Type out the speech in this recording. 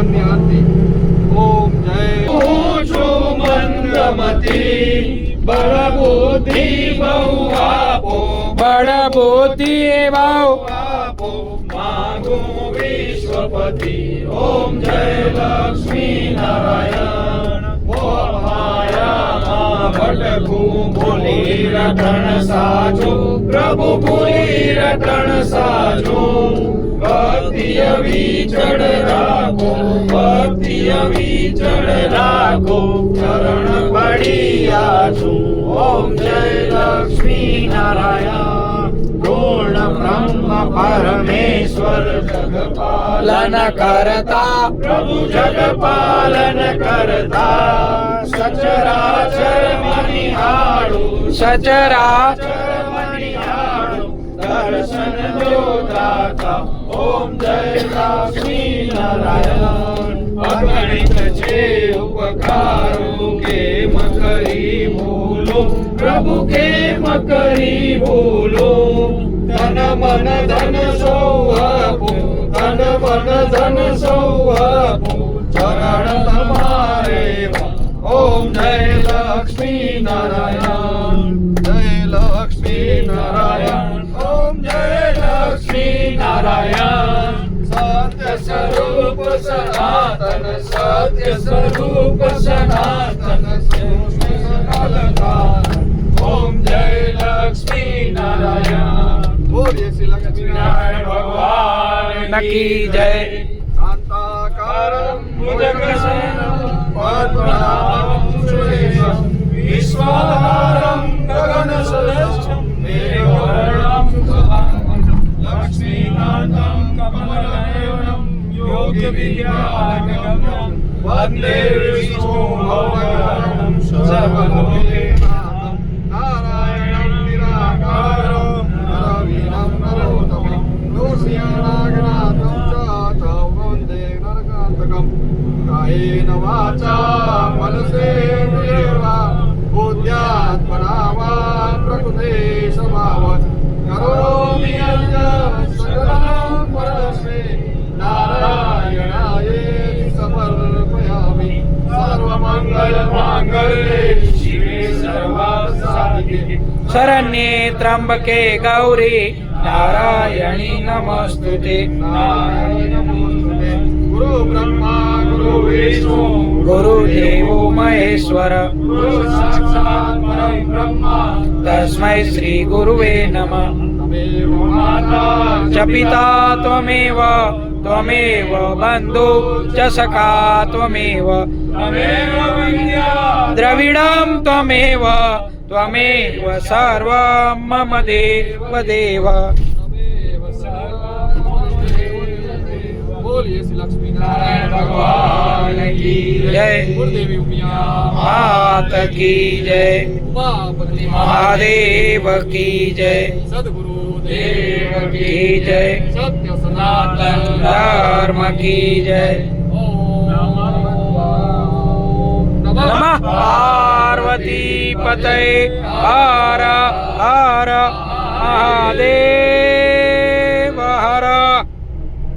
ભગવાનની આરતી. ઓમ જય. મંદમતી બળબુદ્ધિ બહુ આપો, બળબુદ્ધિ બહુ આપો માંગુ વિશ્વપતિ. ઓમ જય લક્ષ્મી નારાયણ. ઓમ માયામાં ભટકું ભૂલી રટણ સાચું, પ્રભુ ભૂલી રટણ સાચું. ભક્તિ વિચળ રાખો, ભક્તિ વિચળ રાખો, ચરણ પડિયા છું. ઓમ જય લક્ષ્મી નારાયણ. પૂર્ણ બ્રહ્મ પરમેશ્વર જગપાલન કરતા, પ્રભુ જગપાલન કરતા. સચરાચર મનિહાળું, સચરાચર મનિહાળું, દર્શન જો દાતા. ઓમ જય લક્ષ્મી નારાયણ. અગણિત છે ઉપકારો, કેમ કરી ભૂલો, પ્રભુ કેમ કરી ભૂલો. તન મન ધન સૌ આપું, તન મન ધન સૌ આપું, ચરણ તમારે. ઓમ જય લક્ષ્મી નારાયણ. જય લક્ષ્મી નારાયણ. ઓમ જય લક્ષ્મી નારાયણ. સત્ય સ્વરૂપ સનાતન, સત્ય સ્વરૂપ સનાતન, ઓમ જય લક્ષ્મી નારાયણ. બોલીએ શ્રી લક્ષ્મી નારાયણ ભગવાન કી જય. શાંતાકારમ ભુજગશયનમ પદ્મનાભમ સુરેશમ વિશ્વાધારમ ગગનસદૃશમ મેઘવર્ણમ શુભાંગમ લક્ષ્મીકાંતમ કમલનયનમ યોગ્ય વિદ્યાગમ્યમ વંદે વિષ્ણુ ભવગણમ સર્વલોકનાથમ નારાયણં નિરાકારં નરવીરં નરોત્તમં દોષિયાનાગનાથં ચ વંદે નરકાંતકં. કાયેન વાચા મનસેન્દ્રિયર્વા બુદ્ધ્યાત્મના વા પ્રકૃતે સ્વભાવત કરોમિ યજ્ઞં સકलं પરસ્मै નારાયણાયેતિ સમર્પયામિ. સર્વમંગલ માંગલ્ये શિવે સર્વાર્થસાધિકે શરણ્યે ત્રંબકે ગૌરી નારાયણી નમસ્તુતે. નારાયણ નમોસ્તુતે. ગુરુ બ્રહ્મા ગુરુ વિષ્ણુ ગુરુદેવો મહેશ્વર ગુરુ સાક્ષાત પરમ બ્રહ્મા તસ્મૈ શ્રી ગુરુવે નમઃ. તમેવ માતા ચ પિતા ત્વમેવ, ત્વમેવ બંધુ ચ સખા ત્વમેવ, તમેવ વિદ્યા દ્રવિડં ત્વમેવ, ત્વમેવ સર્વં મમ દેવ દેવ. તમેવ સર્વં બોલીએ શ્રી લક્ષ્મી નારાયણ ભગવાન કી જય. ગુરુદેવી ઉમિયા માત કી જય. ઉમાપતિ મહાદેવ કી જય. સદગુરુ દેવ કી જય. સત્ય સનાતન ધર્મ કી જય. નમઃ પાર્વતી પતય હર હર મહાદેવ.